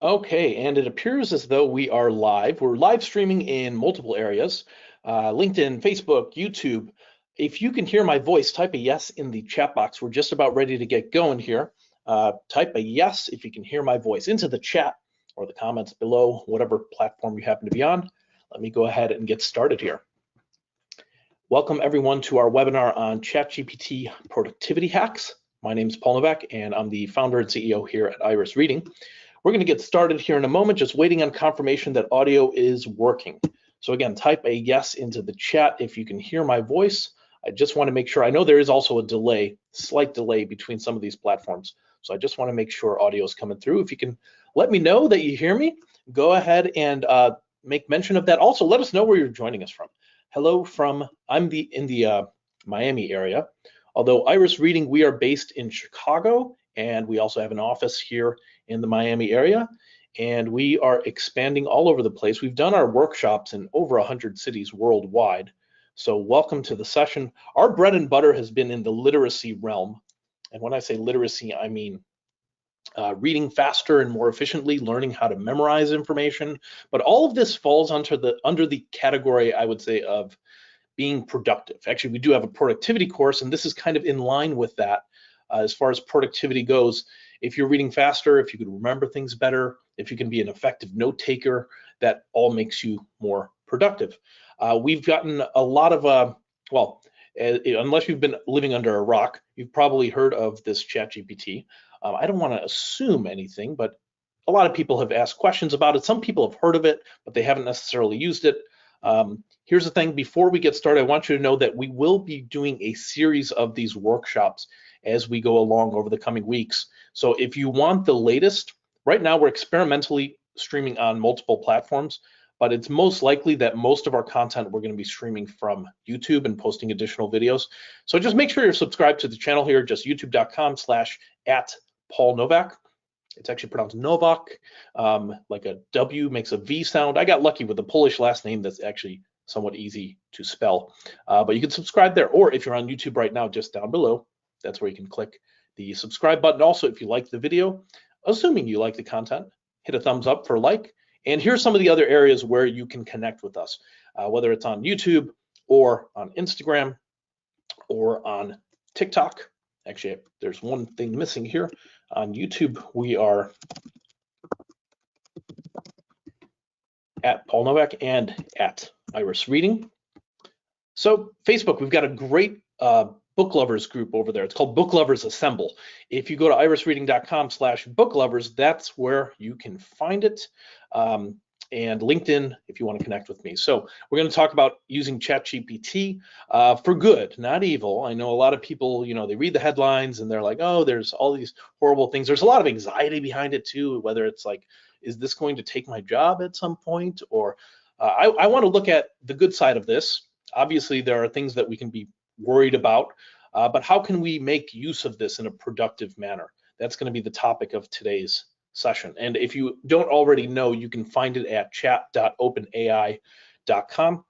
Okay, and it appears as though we are live. We're live streaming in multiple areas, LinkedIn, Facebook, YouTube. If you can hear my voice, type a yes in the chat box. We're just about ready to get going here. Type a yes if you can hear my voice into the chat or the comments below, whatever platform you happen to be on. Let me go ahead and get started here. Welcome everyone to our webinar on ChatGPT productivity hacks. My name is Paul Novak and I'm the founder and CEO here at Iris Reading. We're going to get started here in a moment, just waiting on confirmation that audio is working. So again, type a yes into the chat if you can hear my voice. I just want to make sure, I know there is also a delay, slight delay between some of these platforms. So I just want to make sure audio is coming through. If you can let me know that you hear me, go ahead and make mention of that. Also, let us know where you're joining us from. Hello from, I'm in the Miami area. Although Iris Reading, we are based in Chicago, and we also have an office here in the Miami area, and we are expanding all over the place. We've done our workshops in over 100 cities worldwide. So welcome to the session. Our bread and butter has been in the literacy realm. And when I say literacy, I mean reading faster and more efficiently, learning how to memorize information. But all of this falls under the category, I would say, of being productive. Actually, we do have a productivity course, and this is kind of in line with that as far as productivity goes. If you're reading faster, if you can remember things better, if you can be an effective note taker, that all makes you more productive. We've gotten a lot of, unless you've been living under a rock, you've probably heard of this ChatGPT. I don't want to assume anything, but a lot of people have asked questions about it. Some people have heard of it, but they haven't necessarily used it. Here's the thing, before we get started, I want you to know that we will be doing a series of these workshops as we go along over the coming weeks. So if you want the latest, right now we're experimentally streaming on multiple platforms, but it's most likely that most of our content we're going to be streaming from YouTube and posting additional videos. So just make sure you're subscribed to the channel here, just youtube.com/@PaulNovak. It's actually pronounced Novak, like a W makes a V sound. I got lucky with a Polish last name that's actually somewhat easy to spell. But you can subscribe there, or if you're on YouTube right now, just down below, that's where you can click the subscribe button. Also, if you like the video, assuming you like the content, hit a thumbs up for like. And here's some of the other areas where you can connect with us, whether it's on YouTube or on Instagram or on TikTok. Actually, there's one thing missing here. On YouTube, we are at Paul Novak and at Iris Reading. So Facebook, we've got a great book lovers group over there. It's called Book Lovers Assemble. If you go to irisreading.com/book lovers, that's where you can find it. And LinkedIn if you want to connect with me. So we're going to talk about using ChatGPT for good, not evil. I know a lot of people, they read the headlines and they're like, oh, there's all these horrible things. There's a lot of anxiety behind it too, whether it's like, is this going to take my job at some point? Or I want to look at the good side of this. Obviously, there are things that we can be worried about, but how can we make use of this in a productive manner? That's going to be the topic of today's session. And if you don't already know, you can find it at chat.openai.com.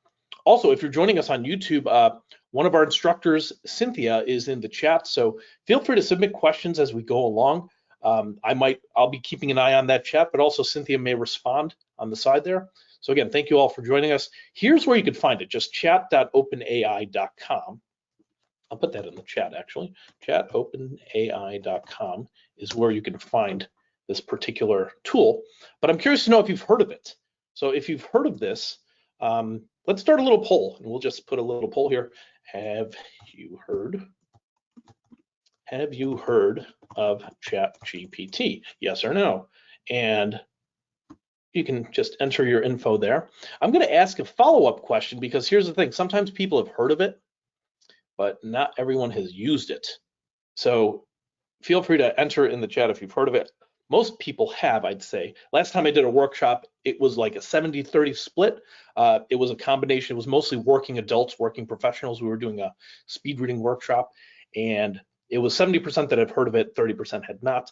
Also, if you're joining us on YouTube, one of our instructors, Cynthia, is in the chat. So feel free to submit questions as we go along. I'll be keeping an eye on that chat, but also Cynthia may respond on the side there. So again, thank you all for joining us. Here's where you can find it, just chat.openai.com. I'll put that in the chat actually. Chat.openai.com is where you can find this particular tool, but I'm curious to know if you've heard of it. So if you've heard of this, let's start a little poll, and we'll just put a little poll here. Have you heard of ChatGPT? Yes or no? And you can just enter your info there. I'm going to ask a follow-up question because here's the thing. Sometimes people have heard of it, but not everyone has used it. So feel free to enter in the chat if you've heard of it. Most people have, I'd say. Last time I did a workshop, it was like a 70-30 split. It was a combination. It was mostly working adults, working professionals. We were doing a speed reading workshop, and it was 70% that had heard of it, 30% had not.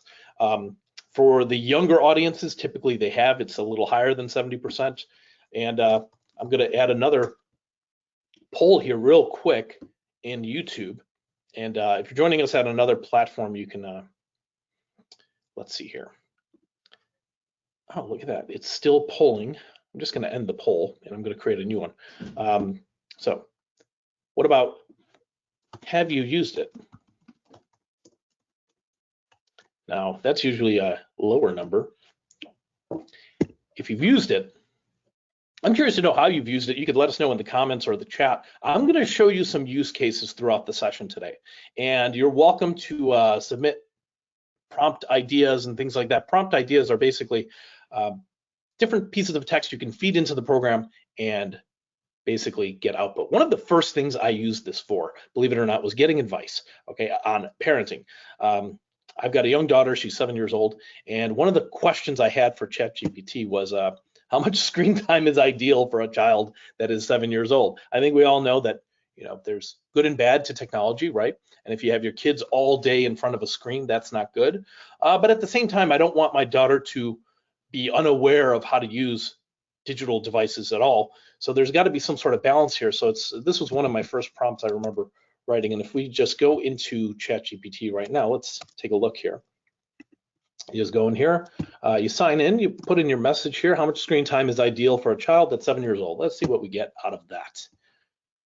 For the younger audiences, typically they have. It's a little higher than 70%. And I'm going to add another poll here real quick in YouTube. And if you're joining us at another platform, you can, let's see here. Oh, look at that. It's still polling. I'm just going to end the poll and I'm going to create a new one. So what about, have you used it? Now, that's usually a lower number. If you've used it, I'm curious to know how you've used it. You could let us know in the comments or the chat. I'm going to show you some use cases throughout the session today. And you're welcome to submit prompt ideas and things like that. Prompt ideas are basically different pieces of text you can feed into the program and basically get output. One of the first things I used this for, believe it or not, was getting advice, okay, on parenting. I've got a young daughter, she's 7 years old, and one of the questions I had for ChatGPT was, how much screen time is ideal for a child that is 7 years old? I think we all know that, you know, there's good and bad to technology, right? And if you have your kids all day in front of a screen, that's not good. But at the same time, I don't want my daughter to be unaware of how to use digital devices at all. So there's got to be some sort of balance here. So this was one of my first prompts I remember writing. And if we just go into ChatGPT right now, let's take a look here. You just go in here, you sign in, you put in your message here, how much screen time is ideal for a child that's 7 years old. Let's see what we get out of that.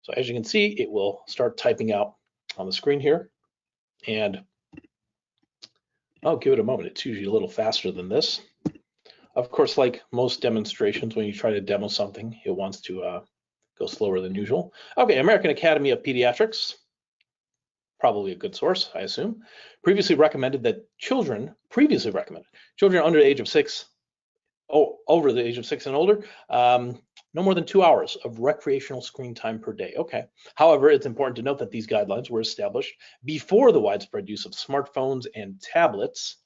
So as you can see, it will start typing out on the screen here. And I'll give it a moment. It's usually a little faster than this. Of course, like most demonstrations, when you try to demo something, it wants to go slower than usual. Okay, American Academy of Pediatrics, probably a good source, I assume. Previously recommended that children under the age of 6, over the age of 6 and older, no more than 2 hours of recreational screen time per day. Okay. However, it's important to note that these guidelines were established before the widespread use of smartphones and tablets.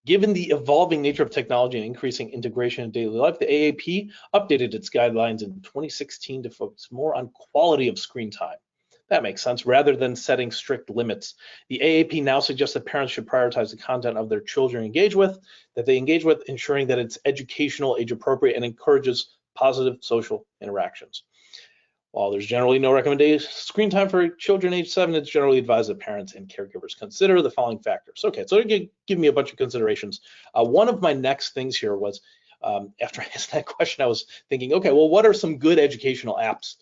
Given the evolving nature of technology and increasing integration in daily life, the AAP updated its guidelines in 2016 to focus more on quality of screen time. That makes sense. Rather than setting strict limits, the AAP now suggests that parents should prioritize the content of their children engage with, ensuring that it's educational, age appropriate, and encourages positive social interactions. While there's generally no recommendation screen time for children age 7, it's generally advised that parents and caregivers consider the following factors. Okay, so it give me a bunch of considerations. One of my next things here was, after I asked that question, I was thinking, okay, well, what are some good educational apps?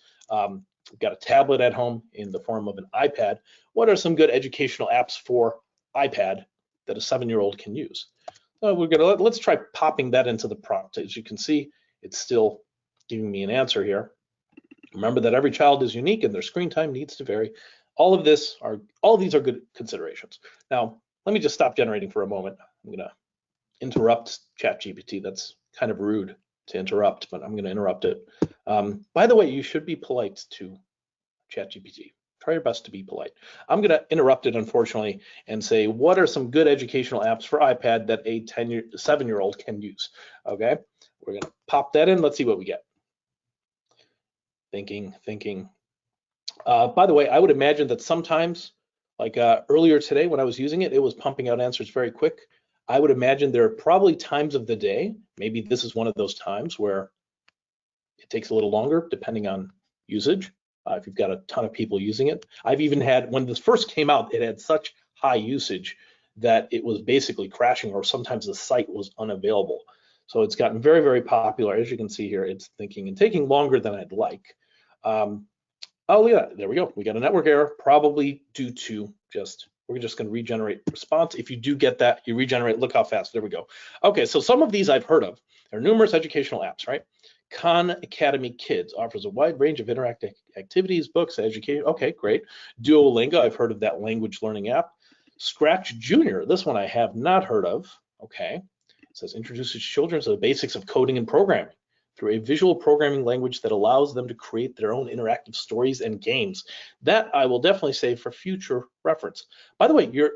We've got a tablet at home in the form of an iPad. What are some good educational apps for iPad that a 7-year-old can use? Let's try popping that into the prompt. As you can see, it's still giving me an answer here. Remember that every child is unique and their screen time needs to vary. All of these are good considerations. Now, let me just stop generating for a moment. I'm gonna interrupt ChatGPT. That's kind of rude to interrupt, but I'm gonna interrupt it. By the way, you should be polite to ChatGPT. Try your best to be polite. I'm gonna interrupt it, unfortunately, and say, what are some good educational apps for iPad that a 7-year-old can use? Okay, we're gonna pop that in. Let's see what we get. Thinking. By the way, I would imagine that sometimes, like earlier today when I was using it, it was pumping out answers very quick. I would imagine there are probably times of the day, maybe this is one of those times where it takes a little longer depending on usage. If you've got a ton of people using it. I've even had, when this first came out, it had such high usage that it was basically crashing, or sometimes the site was unavailable. So it's gotten very, very popular. As you can see here, it's thinking and taking longer than I'd like. Oh yeah, there we go. We got a network error, probably due to we're just going to regenerate response. If you do get that, you regenerate. Look how fast. There we go. Okay, so some of these I've heard of. There are numerous educational apps, right? Khan Academy Kids offers a wide range of interactive activities, books, education. Okay, great. Duolingo, I've heard of that language learning app. Scratch Junior, this one I have not heard of. Okay, it says introduces children to the basics of coding and programming through a visual programming language that allows them to create their own interactive stories and games. That I will definitely save for future reference. By the way, your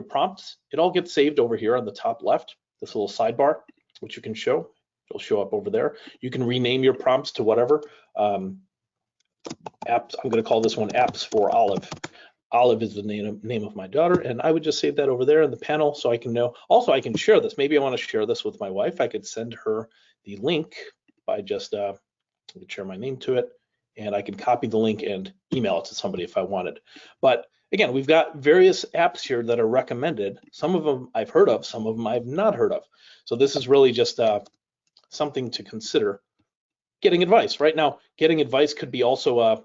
prompts, it all gets saved over here on the top left, this little sidebar, which you can show. It'll show up over there. You can rename your prompts to whatever. Apps, I'm gonna call this one Apps for Olive. Olive is the name of my daughter, and I would just save that over there in the panel so I can know. Also, I can share this. Maybe I want to share this with my wife. I could send her the link by just I could share my name to it, and I can copy the link and email it to somebody if I wanted. But Again, we've got various apps here that are recommended. Some of them I've heard of, some of them I've not heard of. So this is really just something to consider. Getting advice. Right now, getting advice could be also,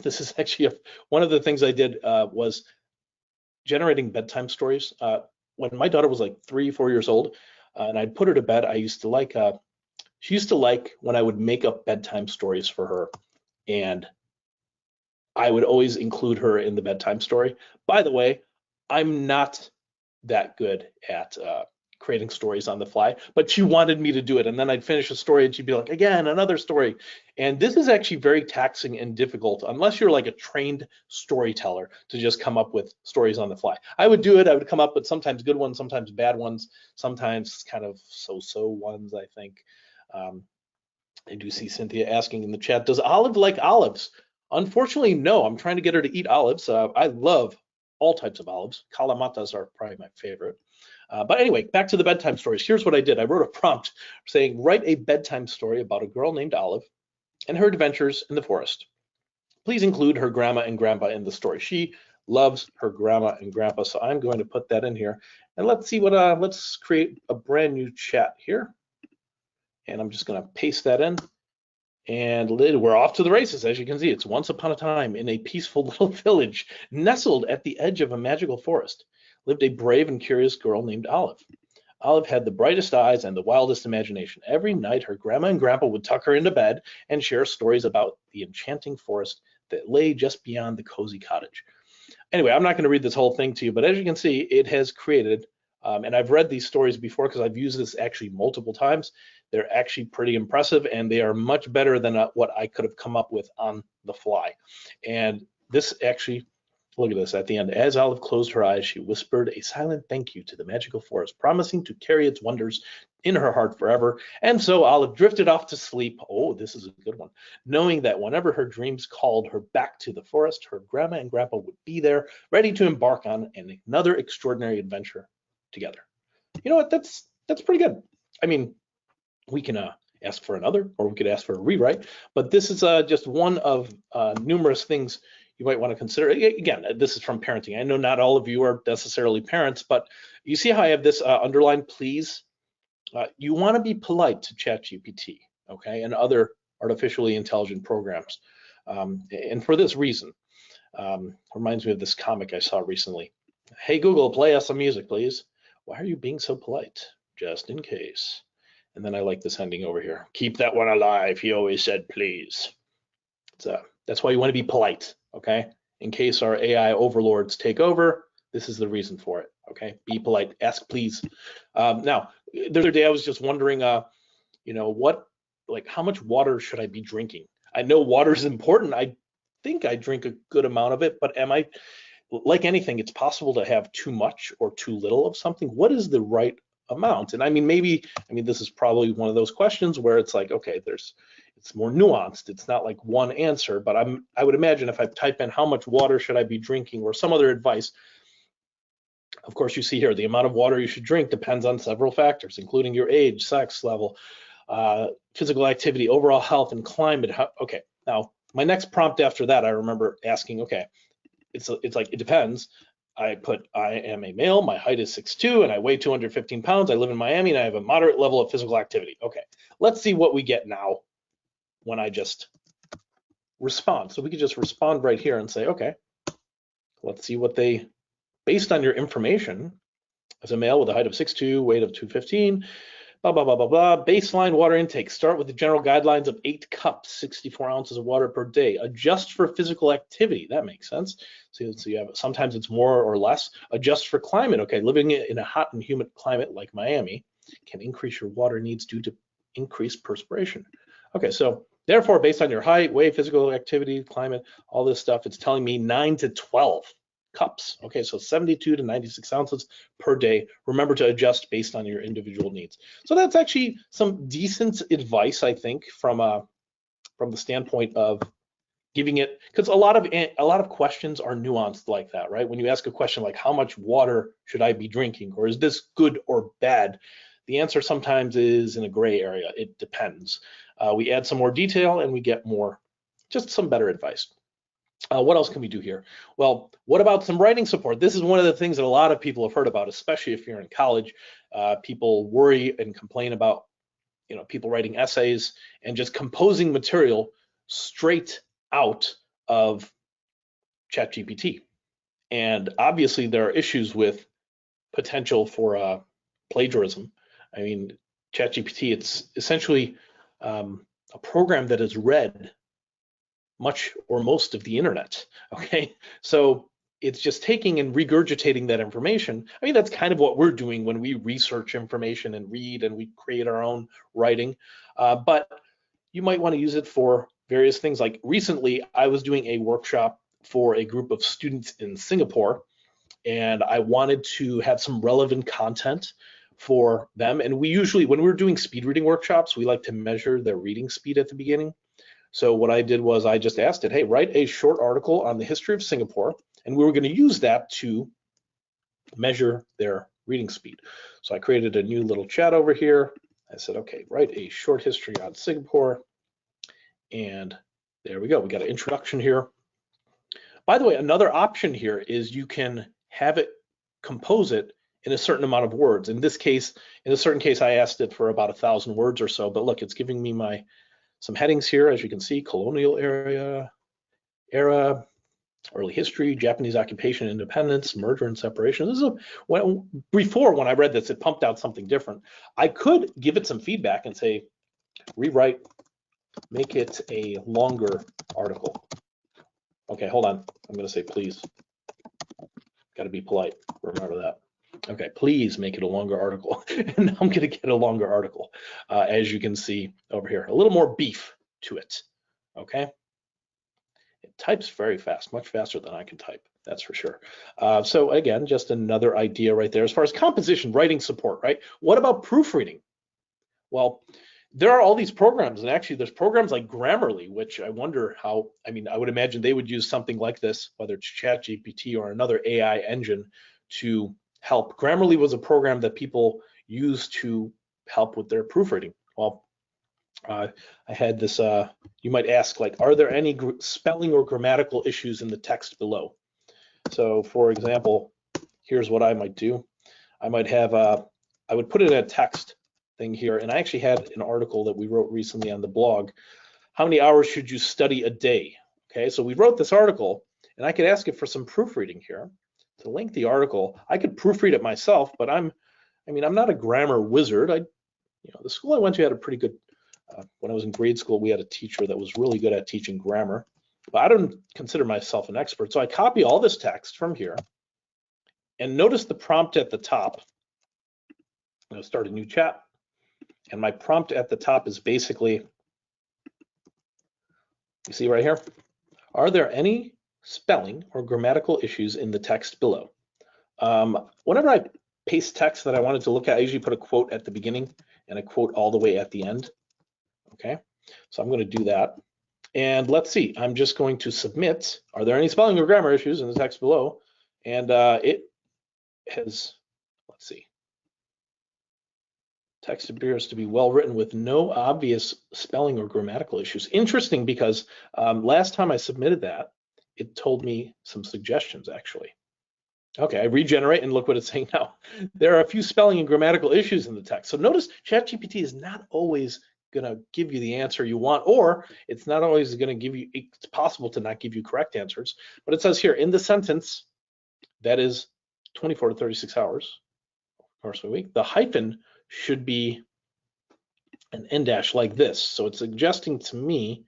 this is actually one of the things I did was generating bedtime stories. When my daughter was like 3, 4 years old, and I'd put her to bed, I used to like, she used to like when I would make up bedtime stories for her. And I would always include her in the bedtime story. By the way, I'm not that good at creating stories on the fly, but she wanted me to do it. And then I'd finish a story and she'd be like, again, another story. And this is actually very taxing and difficult unless you're like a trained storyteller to just come up with stories on the fly. I would do it. I would come up with sometimes good ones, sometimes bad ones, sometimes kind of so-so ones, I think. I do see Cynthia asking in the chat, does Olive like olives? Unfortunately, no. I'm trying to get her to eat olives. I love all types of olives. Kalamatas are probably my favorite. But anyway, back to the bedtime stories. Here's what I did. I wrote a prompt saying, write a bedtime story about a girl named Olive and her adventures in the forest. Please include her grandma and grandpa in the story. She loves her grandma and grandpa, so I'm going to put that in here. And let's see what, let's create a brand new chat here. And I'm just going to paste that in. And we're off to the races. As you can see, it's once upon a time in a peaceful little village nestled at the edge of a magical forest lived a brave and curious girl named Olive. Olive had the brightest eyes and the wildest imagination. Every night, her grandma and grandpa would tuck her into bed and share stories about the enchanting forest that lay just beyond the cozy cottage. Anyway, I'm not going to read this whole thing to you, but as you can see, it has created, and I've read these stories before because I've used this actually multiple times. They're actually pretty impressive, and they are much better than what I could have come up with on the fly. And this actually, look at this at the end. As Olive closed her eyes, she whispered a silent thank you to the magical forest, promising to carry its wonders in her heart forever. And so Olive drifted off to sleep. Oh, this is a good one. Knowing that whenever her dreams called her back to the forest, her grandma and grandpa would be there, ready to embark on another extraordinary adventure together. You know what? That's pretty good. I mean, we can ask for another, or we could ask for a rewrite, but this is just one of numerous things you might want to consider. Again, this is from parenting. I know not all of you are necessarily parents, but you see how I have this underlined, please? You want to be polite to ChatGPT, okay, and other artificially intelligent programs. And for this reason, reminds me of this comic I saw recently. Hey, Google, play us some music, please. Why are you being so polite? Just in case. And then I like this ending over here. Keep that one alive. He always said, please. That's why you want to be polite, okay? In case our AI overlords take over, this is the reason for it, okay? Be polite, ask please. Now, the other day I was just wondering, you know, how much water should I be drinking? I know water is important. I think I drink a good amount of it, but like anything, it's possible to have too much or too little of something. What is the right amount? And I mean, this is probably one of those questions where it's like, okay, it's more nuanced. It's not like one answer, but I would imagine if I type in how much water should I be drinking or some other advice, of course, you see here, the amount of water you should drink depends on several factors, including your age, sex level, physical activity, overall health, and climate. Okay, now my next prompt after that, I remember asking, okay, it's like, it depends. I am a male, my height is 6'2", and I weigh 215 pounds. I live in Miami, and I have a moderate level of physical activity. Okay, let's see what we get now when I just respond. So we could just respond right here and say, okay, let's see what based on your information, as a male with a height of 6'2", weight of 215, blah, blah, blah, blah, blah. Baseline water intake. Start with the general guidelines of 8 cups, 64 ounces of water per day. Adjust for physical activity. That makes sense. So you have, sometimes it's more or less. Adjust for climate. Okay, living in a hot and humid climate like Miami can increase your water needs due to increased perspiration. Okay, so therefore, based on your height, weight, physical activity, climate, all this stuff, it's telling me 9 to 12 cups. Okay, so 72 to 96 ounces per day. Remember to adjust based on your individual needs. So that's actually some decent advice, I think, from the standpoint of giving it, because a lot of questions are nuanced like that, right? When you ask a question like, how much water should I be drinking, or is this good or bad? The answer sometimes is in a gray area. It depends. We add some more detail and we get more, just some better advice. What else can we do here? Well, what about some writing support? This is one of the things that a lot of people have heard about, especially if you're in college. People worry and complain about, people writing essays and just composing material straight out of ChatGPT. And obviously there are issues with potential for plagiarism. I mean, ChatGPT, it's essentially a program that has read much or most of the internet, okay? So it's just taking and regurgitating that information. I mean, that's kind of what we're doing when we research information and read and we create our own writing. But you might want to use it for various things. Like recently, I was doing a workshop for a group of students in Singapore, and I wanted to have some relevant content for them. And we usually, when we're doing speed reading workshops, we like to measure their reading speed at the beginning. So what I did was I just asked it, hey, write a short article on the history of Singapore, and we were going to use that to measure their reading speed. So I created a new little chat over here. I said, okay, write a short history on Singapore, and there we go. We got an introduction here. By the way, another option here is you can have it compose it in a certain amount of words. In this case, in a certain case, I asked it for about 1,000 words or so, but look, it's giving me some headings here, as you can see: colonial era, early history, Japanese occupation, independence, merger and separation. This is before, when I read this, it pumped out something different. I could give it some feedback and say, rewrite, make it a longer article. Okay, hold on. I'm going to say please. Got to be polite. Remember that. Okay, please make it a longer article. And now I'm going to get a longer article, as you can see over here. A little more beef to it. Okay. It types very fast, much faster than I can type. That's for sure. So again, just another idea right there. As far as composition, writing support, right? What about proofreading? Well, there are all these programs, and actually there's programs like Grammarly, which I wonder how, I mean, I would imagine they would use something like this, whether it's ChatGPT or another AI engine, to help. Grammarly was a program that people used to help with their proofreading. Well, I had this, you might ask, like, are there any spelling or grammatical issues in the text below? So for example, here's what I might do. I might have, I would put it in a text thing here, and I actually had an article that we wrote recently on the blog. How many hours should you study a day? Okay, so we wrote this article, and I could ask it for some proofreading here. It's a lengthy article. I could proofread it myself, but I'm not a grammar wizard. The school I went to had a pretty good, when I was in grade school, we had a teacher that was really good at teaching grammar, but I don't consider myself an expert. So I copy all this text from here, and notice the prompt at the top. I'm going to start a new chat. And my prompt at the top is basically, you see right here, are there any spelling or grammatical issues in the text below? Whenever I paste text that I wanted to look at, I usually put a quote at the beginning and a quote all the way at the end. Okay, so I'm going to do that. And let's see, I'm just going to submit, are there any spelling or grammar issues in the text below? And it has, let's see. Text appears to be well written with no obvious spelling or grammatical issues. Interesting, because last time I submitted that, it told me some suggestions actually. Okay, I regenerate and look what it's saying now. There are a few spelling and grammatical issues in the text. So notice ChatGPT is not always gonna give you the answer you want, or it's not always gonna give you, it's possible to not give you correct answers. But it says here, in the sentence, that is 24 to 36 hours, of course, a week, the hyphen should be an end dash like this. So it's suggesting to me,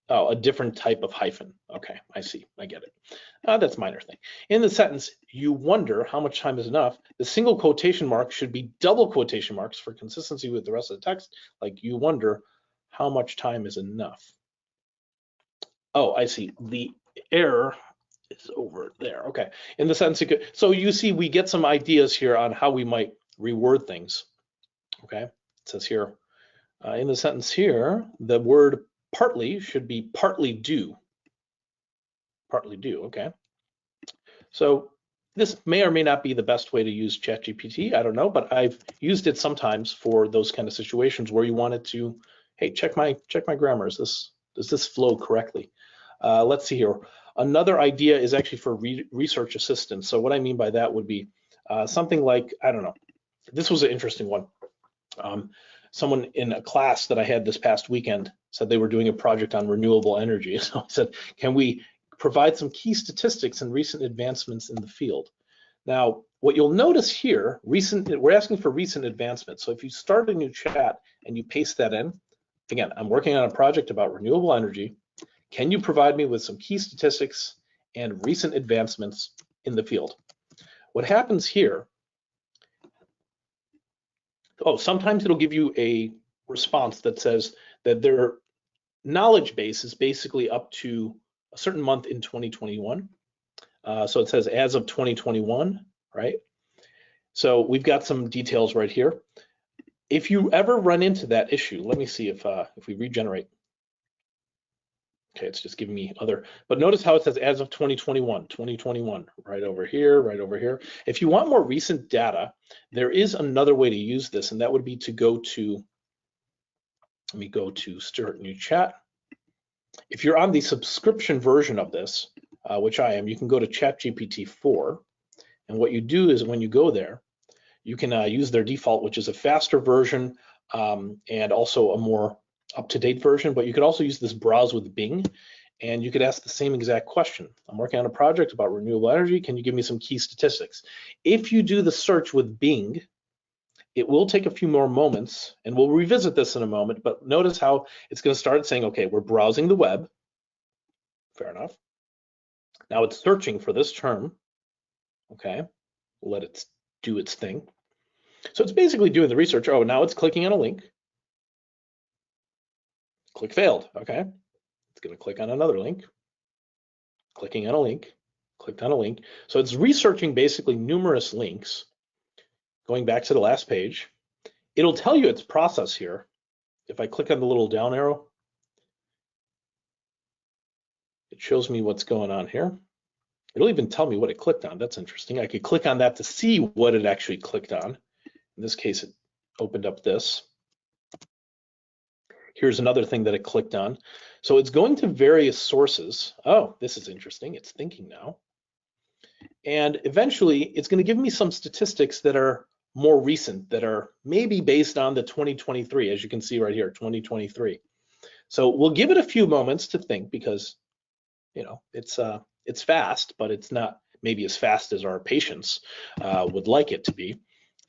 oh, a different type of hyphen. Okay, I see, I get it. That's a minor thing. In the sentence, you wonder how much time is enough, the single quotation mark should be double quotation marks for consistency with the rest of the text. Like, you wonder how much time is enough. Oh, I see, the error is over there. Okay, in the sentence, so you see we get some ideas here on how we might reword things. Okay, it says here, in the sentence here, the word partly should be partly due. Partly due, okay. So this may or may not be the best way to use ChatGPT, I don't know, but I've used it sometimes for those kind of situations where you wanted to, hey, check my grammar, does this flow correctly? Let's see here. Another idea is actually for research assistance. So what I mean by that would be something like, I don't know, this was an interesting one. Someone in a class that I had this past weekend said they were doing a project on renewable energy. So I said, can we provide some key statistics and recent advancements in the field? Now, what you'll notice here, we're asking for recent advancements. So if you start a new chat and you paste that in, again, I'm working on a project about renewable energy. Can you provide me with some key statistics and recent advancements in the field? What happens here, sometimes it'll give you a response that says that their knowledge base is basically up to a certain month in 2021. So it says as of 2021, right? So we've got some details right here. If you ever run into that issue, let me see if we regenerate. Okay, it's just giving me other, but notice how it says as of 2021, right over here, right over here. If you want more recent data, there is another way to use this, and that would be to go to, let me go to start new chat. If you're on the subscription version of this, which I am, you can go to ChatGPT 4, and what you do is when you go there, you can use their default, which is a faster version and also a more up-to-date version, but you could also use this browse with Bing, and you could ask the same exact question. I'm working on a project about renewable energy. Can you give me some key statistics? If you do the search with Bing, it will take a few more moments, and we'll revisit this in a moment, but notice how it's going to start saying, okay, we're browsing the web. Fair enough. Now it's searching for this term. Okay, we'll let it do its thing. So it's basically doing the research. Oh, now it's clicking on a link. Click failed. Okay, it's going to click on another link. Clicking on a link, clicked on a link. So it's researching basically numerous links. Going back to the last page, it'll tell you its process here. If I click on the little down arrow, it shows me what's going on here. It'll even tell me what it clicked on. That's interesting. I could click on that to see what it actually clicked on. In this case, it opened up this. Here's another thing that it clicked on. So it's going to various sources. Oh, this is interesting. It's thinking now. And eventually, it's going to give me some statistics that are more recent, that are maybe based on the 2023, as you can see right here, 2023. So we'll give it a few moments to think because, you know, it's fast, but it's not maybe as fast as our patience would like it to be.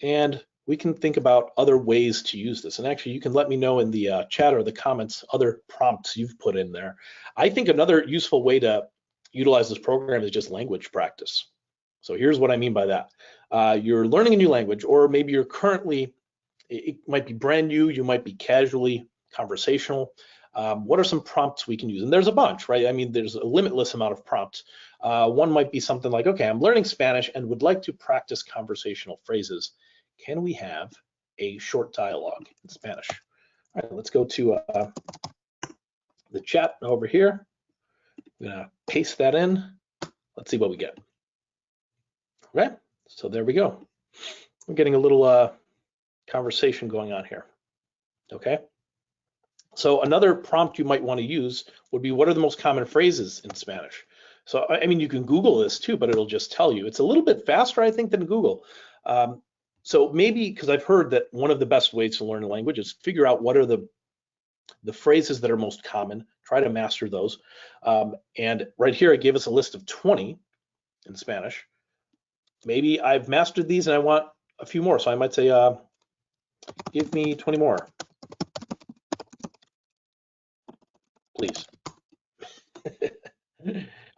And we can think about other ways to use this. And actually, you can let me know in the chat or the comments other prompts you've put in there. I think another useful way to utilize this program is just language practice. So here's what I mean by that. You're learning a new language, or maybe you're currently, it might be brand new, you might be casually conversational. What are some prompts we can use? And there's a bunch, right? I mean, there's a limitless amount of prompts. One might be something like, okay, I'm learning Spanish and would like to practice conversational phrases. Can we have a short dialogue in Spanish? All right, let's go to the chat over here. I'm gonna paste that in. Let's see what we get. Okay, so there we go. We're getting a little conversation going on here. Okay, so another prompt you might want to use would be, what are the most common phrases in Spanish? So, I mean, you can Google this too, but it'll just tell you. It's a little bit faster, I think, than Google. So maybe, because I've heard that one of the best ways to learn a language is figure out what are the phrases that are most common, try to master those. And right here, it gave us a list of 20 in Spanish. Maybe I've mastered these and I want a few more. So I might say, give me 20 more, please.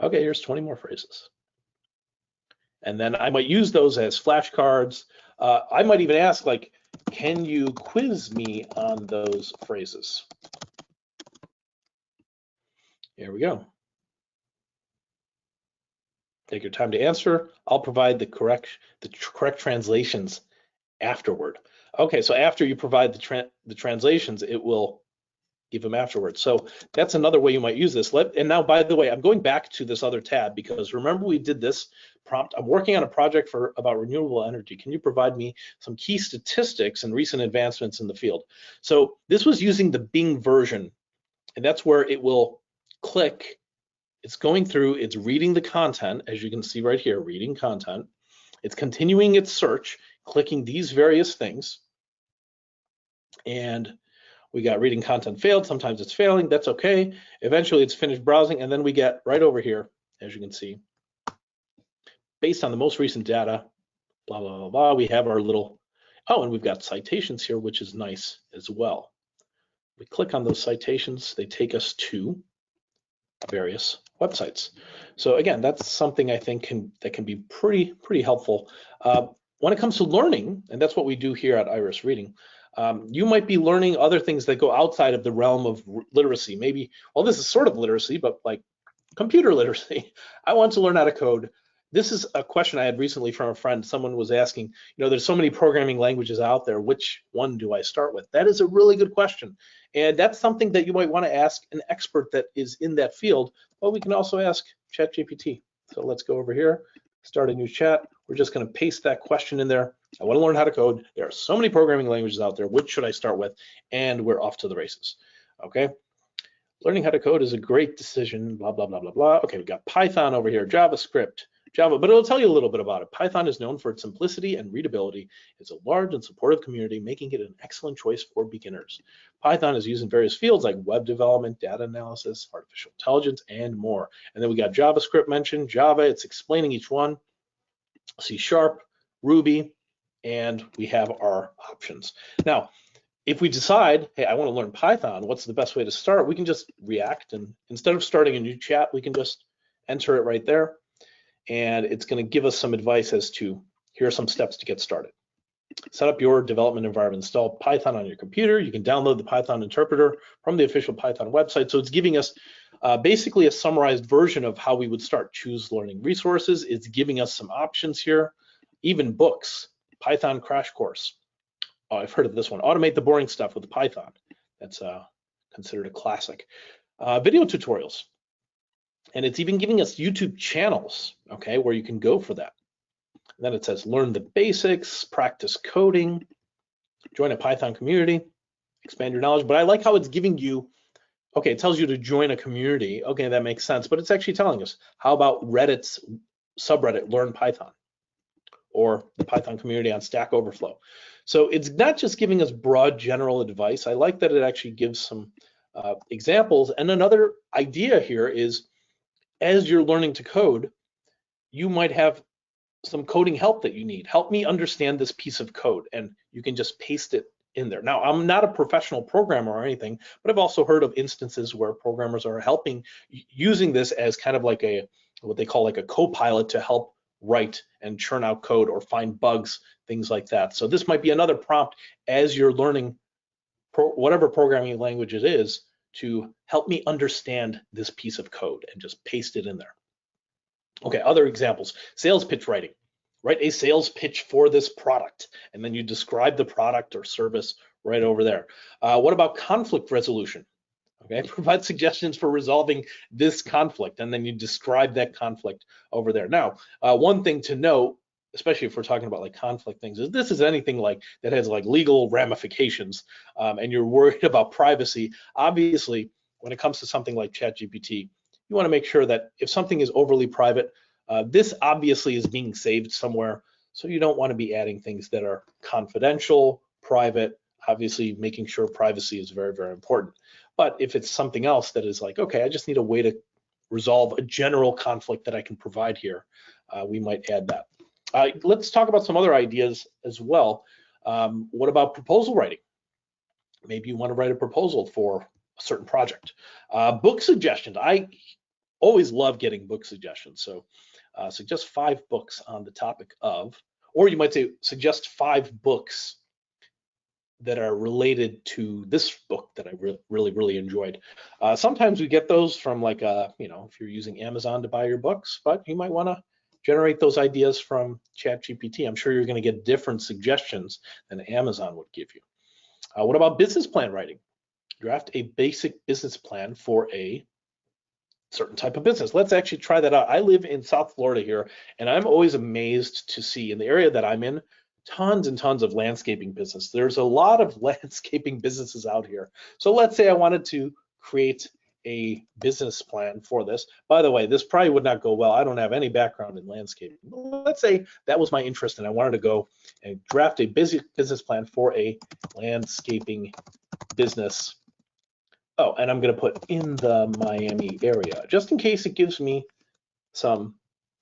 Okay, here's 20 more phrases. And then I might use those as flashcards. I might even ask, like, can you quiz me on those phrases? Here we go. Take your time to answer. I'll provide the correct translations afterward. Okay, so after you provide the translations, it will give them afterwards. So that's another way you might use this. And now, by the way, I'm going back to this other tab because remember we did this prompt. I'm working on a project about renewable energy. Can you provide me some key statistics and recent advancements in the field? So this was using the Bing version, and that's where it will click It's going through, it's reading the content, as you can see right here, reading content. It's continuing its search, clicking these various things. And we got reading content failed. Sometimes it's failing. That's okay. Eventually it's finished browsing. And then we get right over here, as you can see, based on the most recent data, blah, blah, blah, blah. We have our little, oh, and we've got citations here, which is nice as well. We click on those citations. They take us to various websites. So again, that's something I think that can be pretty helpful. When it comes to learning, and that's what we do here at Iris Reading, you might be learning other things that go outside of the realm of literacy. Maybe, well, this is sort of literacy, but like computer literacy. I want to learn how to code. This is a question I had recently from a friend. Someone was asking, you know, there's so many programming languages out there. Which one do I start with? That is a really good question. And that's something that you might want to ask an expert that is in that field. But we can also ask ChatGPT. So let's go over here, start a new chat. We're just going to paste that question in there. I want to learn how to code. There are so many programming languages out there. Which should I start with? And we're off to the races. Okay. Learning how to code is a great decision, blah, blah, blah, blah, blah. Okay, we've got Python over here, JavaScript, Java, but it'll tell you a little bit about it. Python is known for its simplicity and readability. It's a large and supportive community, making it an excellent choice for beginners. Python is used in various fields like web development, data analysis, artificial intelligence, and more. And then we got JavaScript mentioned, Java, it's explaining each one, C#, Ruby, and we have our options. Now, if we decide, hey, I want to learn Python, what's the best way to start? We can just react, and instead of starting a new chat, we can just enter it right there, and it's going to give us some advice as to, here are some steps to get started. Set up your development environment, install Python on your computer. You can download the Python interpreter from the official Python website. So it's giving us basically a summarized version of how we would start. Choose learning resources. It's giving us some options here, even books, Python crash course. Oh, I've heard of this one. Automate the boring stuff with Python. That's considered a classic. Video tutorials. And it's even giving us YouTube channels, okay, where you can go for that. And then it says learn the basics, practice coding, join a Python community, expand your knowledge. But I like how it's giving you, okay, it tells you to join a community. Okay, that makes sense. But it's actually telling us, how about Reddit's subreddit, Learn Python, or the Python community on Stack Overflow. So it's not just giving us broad general advice. I like that it actually gives some examples. And another idea here is, as you're learning to code, you might have some coding help that you need. Help me understand this piece of code, and you can just paste it in there. Now, I'm not a professional programmer or anything, but I've also heard of instances where programmers are helping, using this as kind of like a, what they call like a co-pilot to help write and churn out code or find bugs, things like that. So this might be another prompt as you're learning whatever programming language it is, to help me understand this piece of code, and just paste it in there. Okay, other examples, sales pitch writing. Write a sales pitch for this product, and then you describe the product or service right over there. What about conflict resolution? Okay, provide suggestions for resolving this conflict, and then you describe that conflict over there. Now, one thing to note, especially if we're talking about like conflict things, is this is anything like that has like legal ramifications, and you're worried about privacy. Obviously, when it comes to something like ChatGPT, you want to make sure that if something is overly private, this obviously is being saved somewhere, so you don't want to be adding things that are confidential, private. Obviously, making sure privacy is very, very important. But if it's something else that is like, okay, I just need a way to resolve a general conflict that I can provide here, we might add that. Let's talk about some other ideas as well. What about proposal writing? Maybe you want to write a proposal for a certain project. Book suggestions. I always love getting book suggestions. So suggest 5 books on the topic of, or you might say suggest 5 books that are related to this book that I really enjoyed. Sometimes we get those from like, if you're using Amazon to buy your books, but you might want to generate those ideas from ChatGPT. I'm sure you're going to get different suggestions than Amazon would give you. What about business plan writing? Draft a basic business plan for a certain type of business. Let's actually try that out. I live in South Florida here, and I'm always amazed to see in the area that I'm in, tons and tons of landscaping business. There's a lot of landscaping businesses out here. So let's say I wanted to create a business plan for this. By the way, this probably would not go well. I don't have any background in landscaping. Let's say that was my interest and I wanted to go and draft a business plan for a landscaping business. Oh, and I'm going to put in the Miami area, just in case it gives me some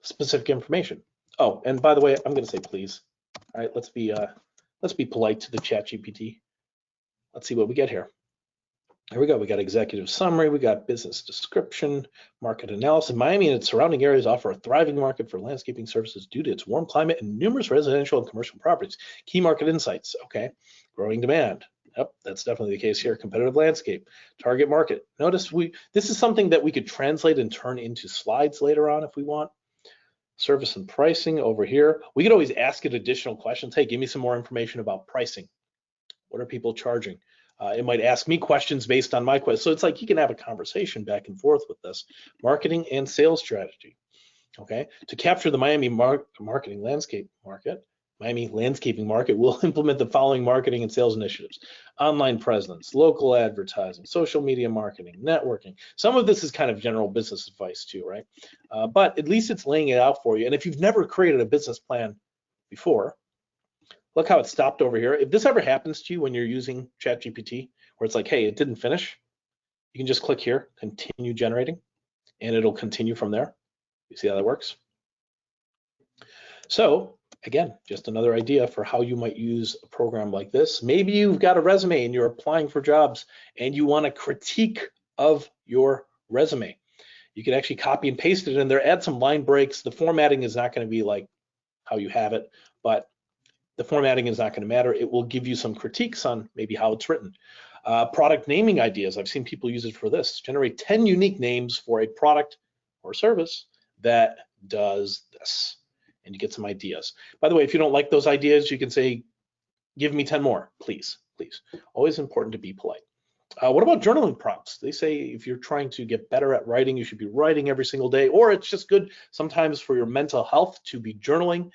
specific information. Oh, and by the way, I'm going to say please. All right, let's be polite to the ChatGPT. Let's see what we get here. Here we go. We got executive summary. We got business description, market analysis. Miami and its surrounding areas offer a thriving market for landscaping services due to its warm climate and numerous residential and commercial properties. Key market insights. Okay, growing demand. Yep, that's definitely the case here. Competitive landscape, target market. Notice this is something that we could translate and turn into slides later on if we want. Service and pricing over here. We could always ask it additional questions. Hey, give me some more information about pricing. What are people charging? It might ask me questions based on my questions. So it's like you can have a conversation back and forth with this. Marketing and sales strategy. Okay, to capture the Miami landscaping market, we'll implement the following marketing and sales initiatives: online presence, local advertising, social media marketing, networking. Some of this is kind of general business advice too, right? But at least it's laying it out for you. And if you've never created a business plan before, look how it stopped over here. If this ever happens to you when you're using ChatGPT, where it's like, hey, it didn't finish, you can just click here, continue generating, and it'll continue from there. You see how that works? So again, just another idea for how you might use a program like this. Maybe you've got a resume and you're applying for jobs and you want a critique of your resume. You can actually copy and paste it in there, add some line breaks. The formatting is not going to be like how you have it, but the formatting is not going to matter. It will give you some critiques on maybe how it's written. Product naming ideas. I've seen people use it for this. Generate 10 unique names for a product or service that does this. And you get some ideas. By the way, if you don't like those ideas, you can say, give me 10 more, please, please. Always important to be polite. What about journaling prompts? They say if you're trying to get better at writing, you should be writing every single day, or it's just good sometimes for your mental health to be journaling.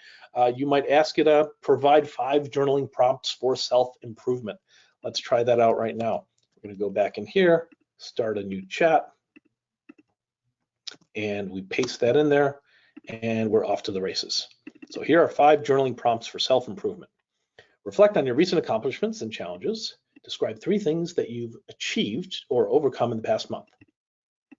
You might ask it to provide 5 journaling prompts for self-improvement. Let's try that out right now. We're going to go back in here, start a new chat, and we paste that in there, and we're off to the races. So here are 5 journaling prompts for self-improvement. Reflect on your recent accomplishments and challenges. Describe 3 things that you've achieved or overcome in the past month.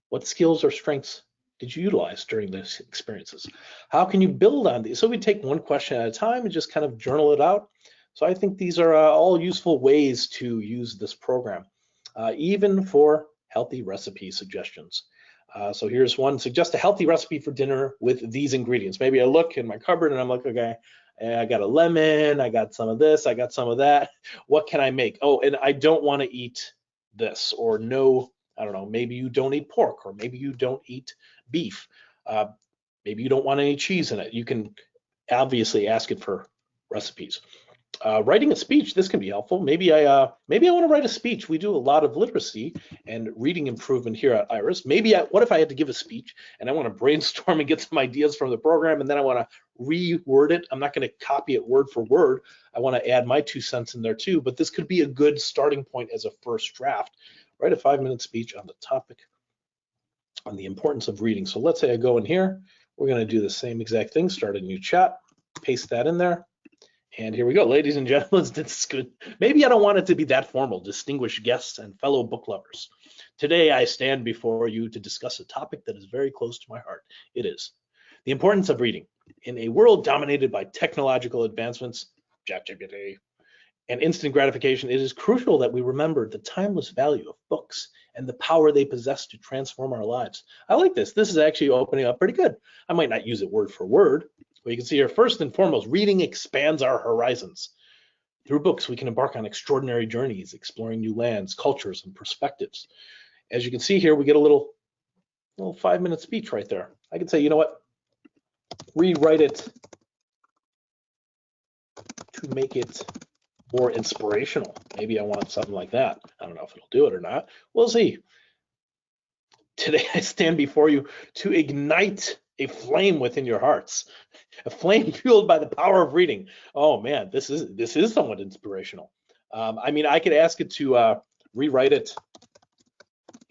What skills or strengths did you utilize during these experiences? How can you build on these? So we take one question at a time and just kind of journal it out. So I think these are all useful ways to use this program, even for healthy recipe suggestions. So here's one: suggest a healthy recipe for dinner with these ingredients. Maybe I look in my cupboard and I'm like, okay, I got a lemon, I got some of this, I got some of that. What can I make? Oh, and I don't want to eat this, or no, I don't know, maybe you don't eat pork, or maybe you don't eat beef. Maybe you don't want any cheese in it. You can obviously ask it for recipes. Writing a speech, this can be helpful. Maybe I want to write a speech. We do a lot of literacy and reading improvement here at Iris. What if I had to give a speech and I want to brainstorm and get some ideas from the program, and then I want to reword it. I'm not going to copy it word for word. I want to add my 2 cents in there too, but this could be a good starting point as a first draft. Write a 5-minute speech on the topic, on the importance of reading. So let's say I go in here. We're going to do the same exact thing, start a new chat, paste that in there. And here we go, ladies and gentlemen, this is good. Maybe I don't want it to be that formal. Distinguished guests and fellow book lovers. Today I stand before you to discuss a topic that is very close to my heart. It is the importance of reading. In a world dominated by technological advancements, ChatGPT, and instant gratification, it is crucial that we remember the timeless value of books and the power they possess to transform our lives. I like this. This is actually opening up pretty good. I might not use it word for word, but you can see here, first and foremost, reading expands our horizons. Through books, we can embark on extraordinary journeys, exploring new lands, cultures, and perspectives. As you can see here, we get a little 5-minute speech right there. I can say, you know what? Rewrite it to make it more inspirational. Maybe I want something like that. I don't know if it'll do it or not. We'll see. Today I stand before you to ignite a flame within your hearts, a flame fueled by the power of reading. Oh man, this is somewhat inspirational. I mean, I could ask it to rewrite it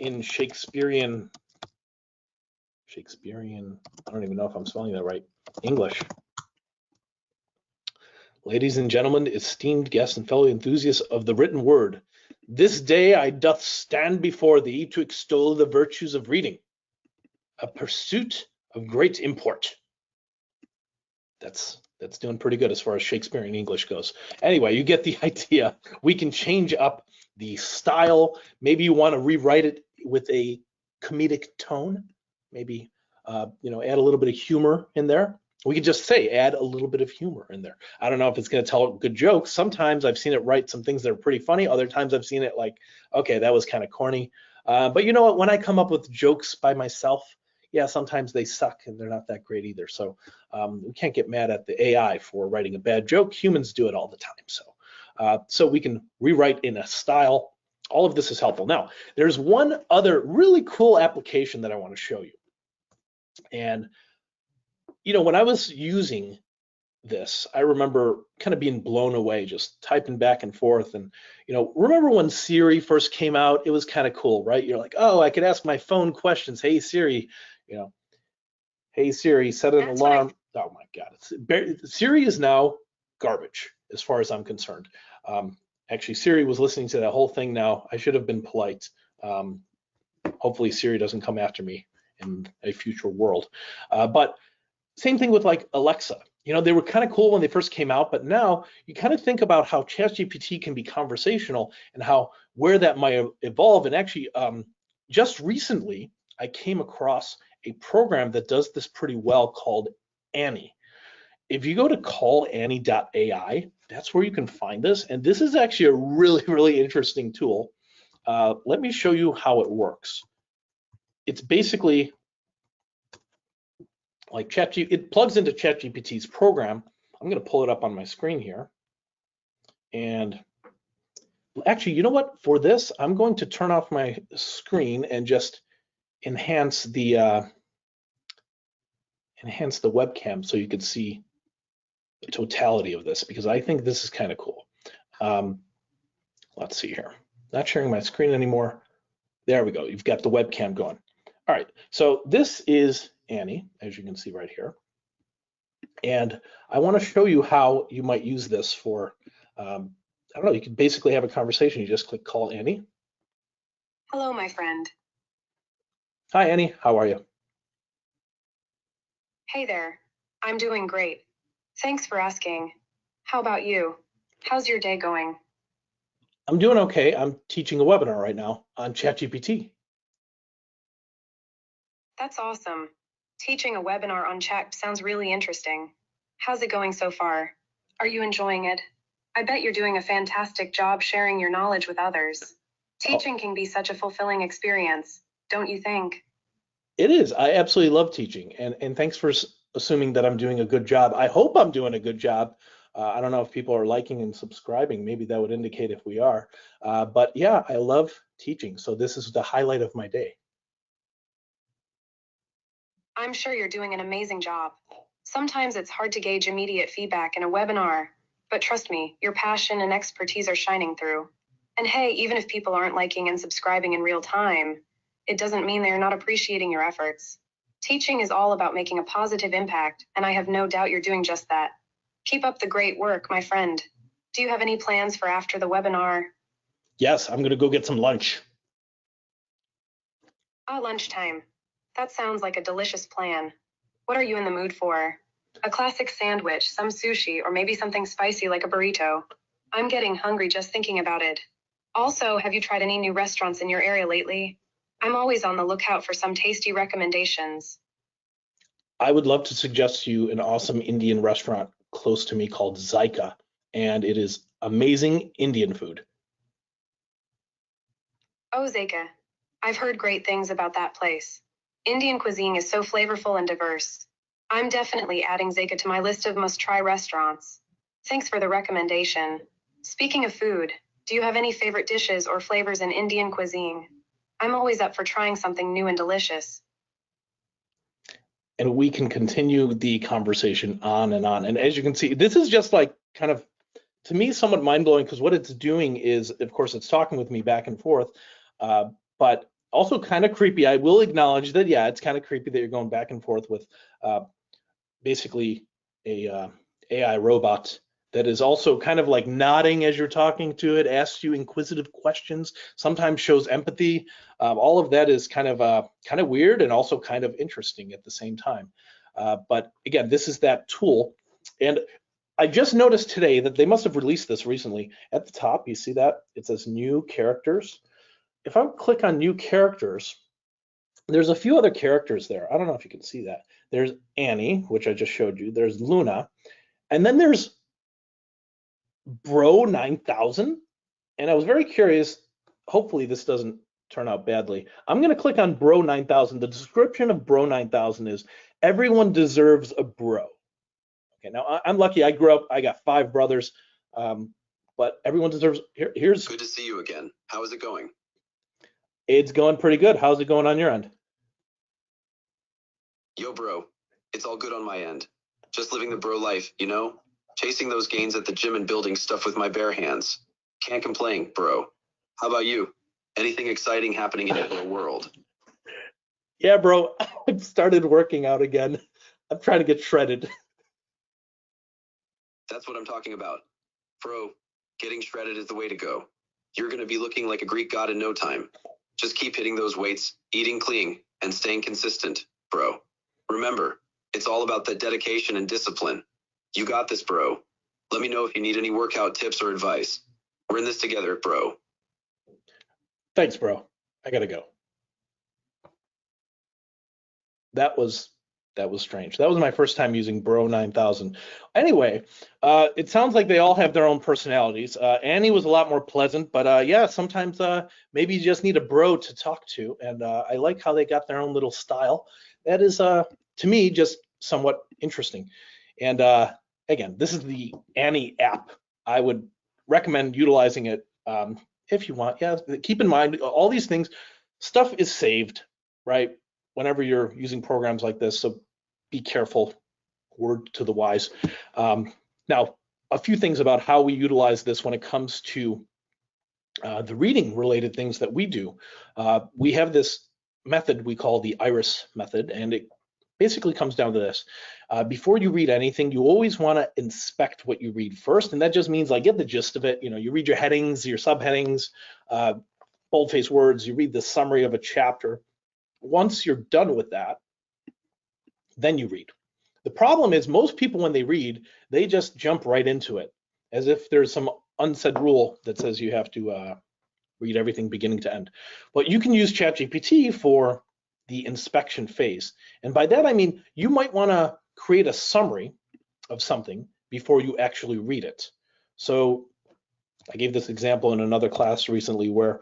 in Shakespearean, I don't even know if I'm spelling that right, English. Ladies and gentlemen, esteemed guests and fellow enthusiasts of the written word, this day I doth stand before thee to extol the virtues of reading, a pursuit of great import. That's doing pretty good as far as Shakespearean English goes. Anyway, you get the idea. We can change up the style. Maybe you want to rewrite it with a comedic tone. Maybe you know, add a little bit of humor in there. We could just say add a little bit of humor in there. I don't know if it's going to tell good jokes. Sometimes I've seen it write some things that are pretty funny. Other times I've seen it like, okay, that was kind of corny. But you know what? When I come up with jokes by myself, yeah, sometimes they suck and they're not that great either. So we can't get mad at the AI for writing a bad joke. Humans do it all the time. So we can rewrite in a style. All of this is helpful. Now, there's one other really cool application that I want to show you. And you know, when I was using this, I remember kind of being blown away, just typing back and forth. And, you know, remember when Siri first came out, it was kind of cool, right? You're like, oh, I could ask my phone questions. Hey, Siri, you know, hey, Siri, set an alarm. Oh my God, Siri is now garbage as far as I'm concerned. Actually, Siri was listening to that whole thing now. I should have been polite. Hopefully Siri doesn't come after me in a future world. But same thing with like Alexa. You know, they were kind of cool when they first came out, but now you kind of think about how ChatGPT can be conversational and how where that might evolve. And actually, just recently, I came across a program that does this pretty well called Annie. If you go to callannie.ai, that's where you can find this. And this is actually a really, really interesting tool. Let me show you how it works. It's basically like ChatGPT, it plugs into ChatGPT's program. I'm going to pull it up on my screen here. And actually, you know what? For this, I'm going to turn off my screen and just enhance the webcam so you can see the totality of this, because I think this is kind of cool. Let's see here. Not sharing my screen anymore. There we go. You've got the webcam going. All right. So this is Annie, as you can see right here. And I want to show you how you might use this for, I don't know, you can basically have a conversation. You just click call Annie. Hello, my friend. Hi, Annie. How are you? Hey there. I'm doing great. Thanks for asking. How about you? How's your day going? I'm doing okay. I'm teaching a webinar right now on ChatGPT. That's awesome. Teaching a webinar on chat sounds really interesting. How's it going so far? Are you enjoying it? I bet you're doing a fantastic job sharing your knowledge with others. Teaching can be such a fulfilling experience, don't you think? It is. I absolutely love teaching. And thanks for assuming that I'm doing a good job. I hope I'm doing a good job. I don't know if people are liking and subscribing. Maybe that would indicate if we are. But yeah, I love teaching. So this is the highlight of my day. I'm sure you're doing an amazing job. Sometimes it's hard to gauge immediate feedback in a webinar, but trust me, your passion and expertise are shining through. And hey, even if people aren't liking and subscribing in real time, it doesn't mean they're not appreciating your efforts. Teaching is all about making a positive impact, and I have no doubt you're doing just that. Keep up the great work, my friend. Do you have any plans for after the webinar? Yes, I'm going to go get some lunch. Lunchtime. That sounds like a delicious plan. What are you in the mood for? A classic sandwich, some sushi, or maybe something spicy like a burrito. I'm getting hungry just thinking about it. Also, have you tried any new restaurants in your area lately? I'm always on the lookout for some tasty recommendations. I would love to suggest to you an awesome Indian restaurant close to me called Zyka, and it is amazing Indian food. Oh, Zeka. I've heard great things about that place. Indian cuisine is so flavorful and diverse. I'm definitely adding Zeka to my list of must-try restaurants. Thanks for the recommendation. Speaking of food, do you have any favorite dishes or flavors in Indian cuisine? I'm always up for trying something new and delicious. And we can continue the conversation on and on. And as you can see, this is just like kind of, to me, somewhat mind-blowing, because what it's doing is, of course, it's talking with me back and forth, but Also kind of creepy. I will acknowledge that, yeah, it's kind of creepy that you're going back and forth with basically a AI robot that is also kind of like nodding as you're talking to it, asks you inquisitive questions, sometimes shows empathy. All of that is kind of weird and also kind of interesting at the same time. But again, this is that tool. And I just noticed today that they must have released this recently. At the top, you see that? It says new characters. If I click on new characters, there's a few other characters there. I don't know if you can see that. There's Annie, which I just showed you. There's Luna. And then there's Bro 9000. And I was very curious. Hopefully this doesn't turn out badly. I'm going to click on Bro 9000. The description of Bro 9000 is everyone deserves a bro. Okay, now I'm lucky. I grew up, I got 5 brothers, but everyone deserves, here's. Good to see you again. How is it going? It's going pretty good. How's it going on your end? Yo, bro. It's all good on my end. Just living the bro life, you know? Chasing those gains at the gym and building stuff with my bare hands. Can't complain, bro. How about you? Anything exciting happening in your world? Yeah, bro. I've started working out again. I'm trying to get shredded. That's what I'm talking about. Bro, getting shredded is the way to go. You're going to be looking like a Greek god in no time. Just keep hitting those weights, eating clean, and staying consistent, bro. Remember, it's all about the dedication and discipline. You got this, bro. Let me know if you need any workout tips or advice. We're in this together, bro. Thanks, bro. I gotta go. That was strange. That was my first time using Bro 9000. Anyway, it sounds like they all have their own personalities. Annie was a lot more pleasant, but yeah, sometimes maybe you just need a bro to talk to. And I like how they got their own little style. That is, to me, just somewhat interesting. And again, this is the Annie app. I would recommend utilizing it if you want. Yeah, keep in mind all these things, stuff is saved, right? Whenever you're using programs like this, so be careful, word to the wise. Now, a few things about how we utilize this when it comes to the reading related things that we do. We have this method we call the iris method, and it basically comes down to this. Before you read anything, you always want to inspect what you read first, and that just means like get the gist of it. You know, you read your headings, your subheadings, boldface words, you read the summary of a chapter. Once you're done with that, then you read. The problem is most people, when they read, they just jump right into it as if there's some unsaid rule that says you have to read everything beginning to end. But you can use ChatGPT for the inspection phase. And by that, I mean, you might want to create a summary of something before you actually read it. So I gave this example in another class recently where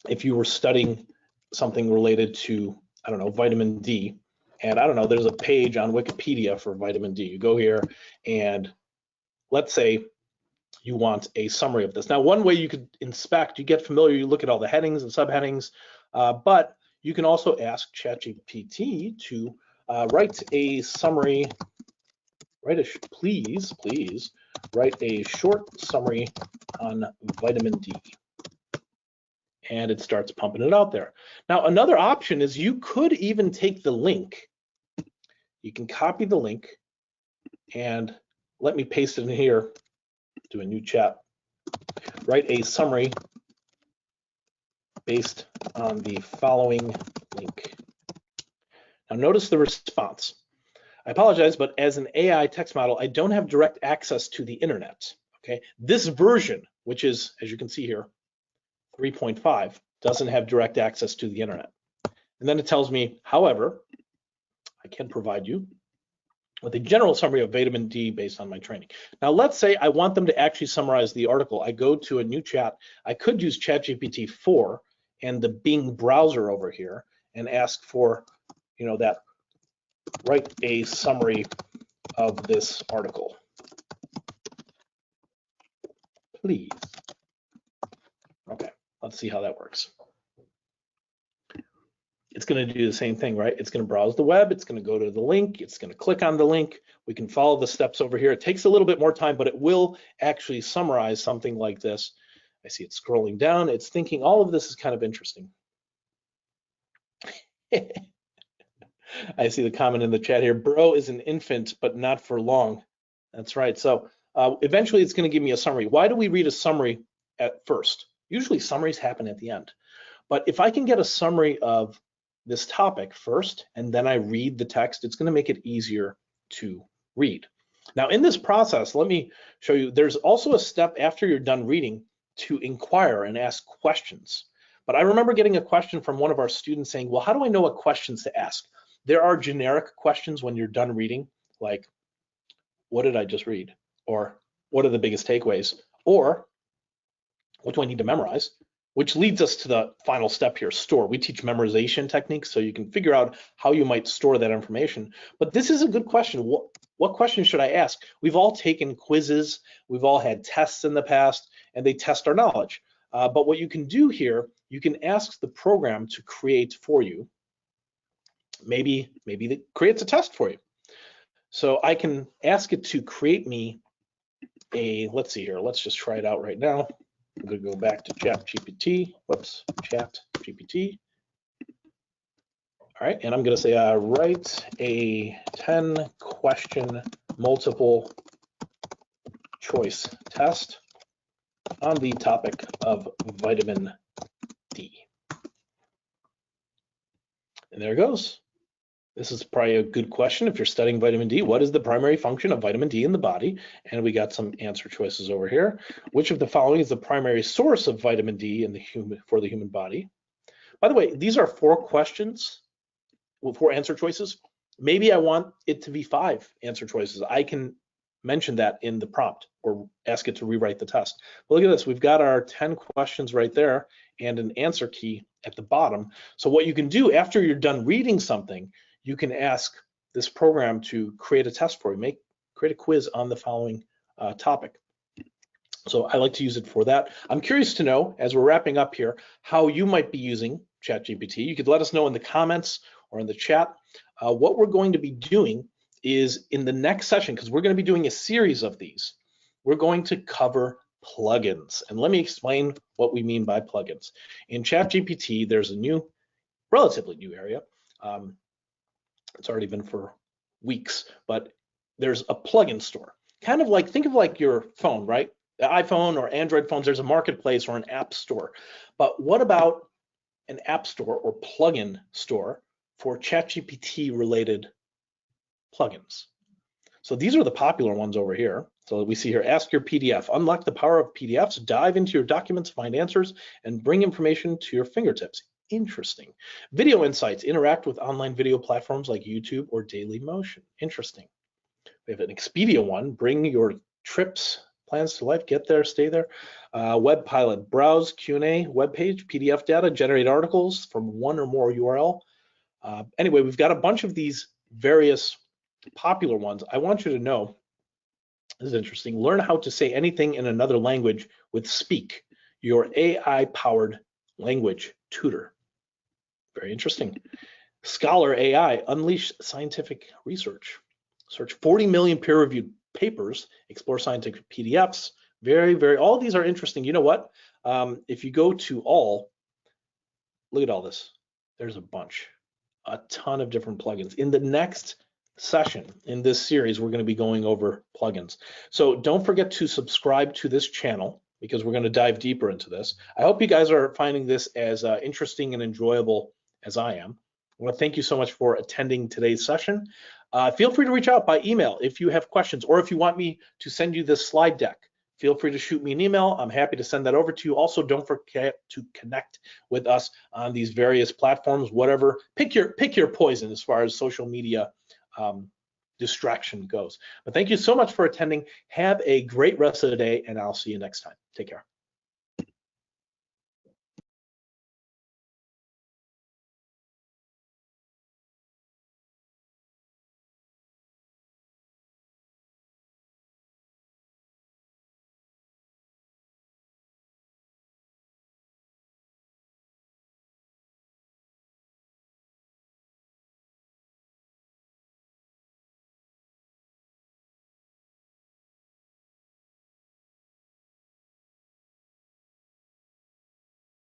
if you were studying something related to, I don't know, vitamin D, and I don't know, there's a page on Wikipedia for vitamin D. You go here and let's say you want a summary of this. Now, one way you could inspect, you get familiar, you look at all the headings and subheadings, but you can also ask ChatGPT to write a summary, please write a short summary on vitamin D. And it starts pumping it out there. Now, another option is you could even take the link. You can copy the link and let me paste it in here, do a new chat. Write a summary based on the following link. Now, notice the response. I apologize, but as an AI text model, I don't have direct access to the internet. Okay, this version, which is, as you can see here, 3.5, doesn't have direct access to the internet. And then it tells me, however, I can provide you with a general summary of vitamin D based on my training. Now, let's say I want them to actually summarize the article. I go to a new chat. I could use ChatGPT 4 and the Bing browser over here and ask for, you know, that write a summary of this article, please. Okay, let's see how that works. It's going to do the same thing, right? It's going to browse the web. It's going to go to the link. It's going to click on the link. We can follow the steps over here. It takes a little bit more time, but it will actually summarize something like this. I see it scrolling down. It's thinking all of this is kind of interesting. I see the comment in the chat here. Bro is an infant, but not for long. That's right. So eventually it's going to give me a summary. Why do we read a summary at first? Usually summaries happen at the end. But if I can get a summary of this topic first, and then I read the text, it's going to make it easier to read. Now in this process, let me show you, there's also a step after you're done reading to inquire and ask questions. But I remember getting a question from one of our students saying, well, how do I know what questions to ask? There are generic questions when you're done reading, like, what did I just read? Or what are the biggest takeaways? Or what do I need to memorize? Which leads us to the final step here, store. We teach memorization techniques so you can figure out how you might store that information. But this is a good question. What question should I ask? We've all taken quizzes, we've all had tests in the past, and they test our knowledge. But what you can do here, you can ask the program to create for you. Maybe it creates a test for you. So I can ask it to create me a, let's see here, let's just try it out right now. I'm going to go back to ChatGPT. Whoops, ChatGPT. All right, and I'm going to say, write a 10-question multiple choice test on the topic of vitamin D. And there it goes. This is probably a good question if you're studying vitamin D. What is the primary function of vitamin D in the body? And we got some answer choices over here. Which of the following is the primary source of vitamin D in the for the human body? By the way, these are 4 questions, 4 answer choices. Maybe I want it to be 5 answer choices. I can mention that in the prompt or ask it to rewrite the test. But look at this. We've got our 10 questions right there and an answer key at the bottom. So what you can do after you're done reading something, you can ask this program to create a test for you, create a quiz on the following topic. So I like to use it for that. I'm curious to know, as we're wrapping up here, how you might be using ChatGPT. You could let us know in the comments or in the chat. What we're going to be doing is in the next session, because we're going to be doing a series of these, we're going to cover plugins. And let me explain what we mean by plugins. In ChatGPT, there's a relatively new area. It's already been for weeks, but there's a plugin store. Kind of like, think of like your phone, right? The iPhone or Android phones, there's a marketplace or an app store. But what about an app store or plugin store for ChatGPT related plugins? So these are the popular ones over here. So we see here, ask your PDF, unlock the power of PDFs, dive into your documents, find answers, and bring information to your fingertips. Interesting. Video insights, interact with online video platforms like YouTube or Dailymotion. Interesting. We have an Expedia one, bring your trips, plans to life, get there, stay there. Web Pilot, browse Q&A, web page, PDF data, generate articles from one or more URL. Anyway, we've got a bunch of these various popular ones. I want you to know, this is interesting, learn how to say anything in another language with Speak, your AI-powered language tutor. Very interesting. Scholar AI, unleash scientific research. Search 40 million peer-reviewed papers, explore scientific PDFs. All these are interesting. You know what? If you go to all, look at all this. There's a bunch, a ton of different plugins. In the next session in this series, we're going to be going over plugins. So don't forget to subscribe to this channel because we're going to dive deeper into this. I hope you guys are finding this as interesting and enjoyable as I am. I want to thank you so much for attending today's session. Feel free to reach out by email if you have questions, or if you want me to send you this slide deck. Feel free to shoot me an email. I'm happy to send that over to you. Also, don't forget to connect with us on these various platforms, whatever. Pick your poison as far as social media distraction goes. But thank you so much for attending. Have a great rest of the day, and I'll see you next time. Take care.